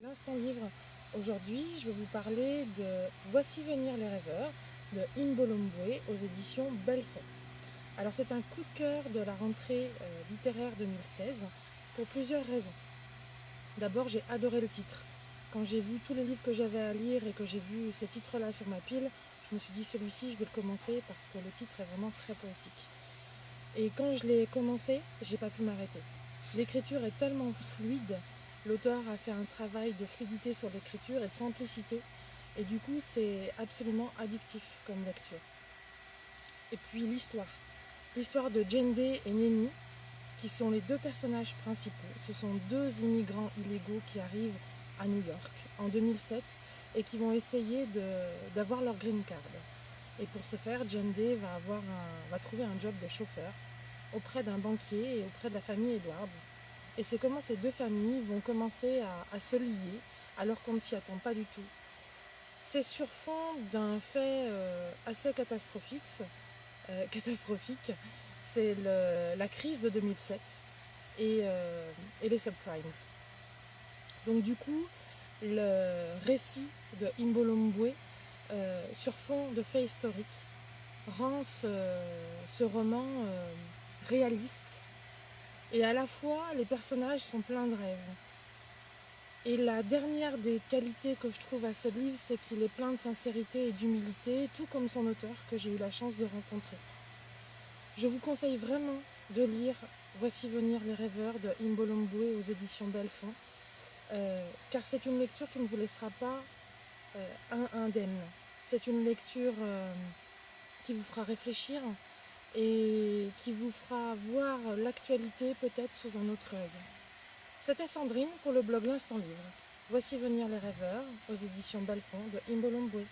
L'instant livre, aujourd'hui, je vais vous parler de Voici venir les rêveurs de Imbolombwe aux éditions Belfond. Alors c'est un coup de cœur de la rentrée littéraire 2016 pour plusieurs raisons. D'abord, j'ai adoré le titre. Quand j'ai vu tous les livres que j'avais à lire et que j'ai vu ce titre-là sur ma pile, je me suis dit celui-ci, je vais le commencer parce que le titre est vraiment très poétique. Et quand je l'ai commencé, j'ai pas pu m'arrêter. L'écriture est tellement fluide, l'auteur a fait un travail de fluidité sur l'écriture et de simplicité, et du coup c'est absolument addictif comme lecture. Et puis l'histoire de Jende et Neni, qui sont les deux personnages principaux. Ce sont deux immigrants illégaux qui arrivent à New York en 2007 et qui vont essayer d'avoir leur green card. Et pour ce faire, Jende va trouver un job de chauffeur auprès d'un banquier et auprès de la famille Edwards. Et c'est comment ces deux familles vont commencer à se lier alors qu'on ne s'y attend pas du tout. C'est sur fond d'un fait assez catastrophique, c'est la crise de 2007 et les subprimes. Donc du coup, le récit de Imbolombwe, sur fond de faits historiques, rend ce roman réaliste. Et à la fois, les personnages sont pleins de rêves. Et la dernière des qualités que je trouve à ce livre, c'est qu'il est plein de sincérité et d'humilité, tout comme son auteur que j'ai eu la chance de rencontrer. Je vous conseille vraiment de lire Voici venir les rêveurs de Imbolombwe aux éditions Belfond, car c'est une lecture qui ne vous laissera pas indemne. C'est une lecture qui vous fera réfléchir et qui vous fera voir l'actualité peut-être sous un autre œil. C'était Sandrine pour le blog L'Instant Livre. Voici venir les rêveurs aux éditions Belfond de Imbolombwe.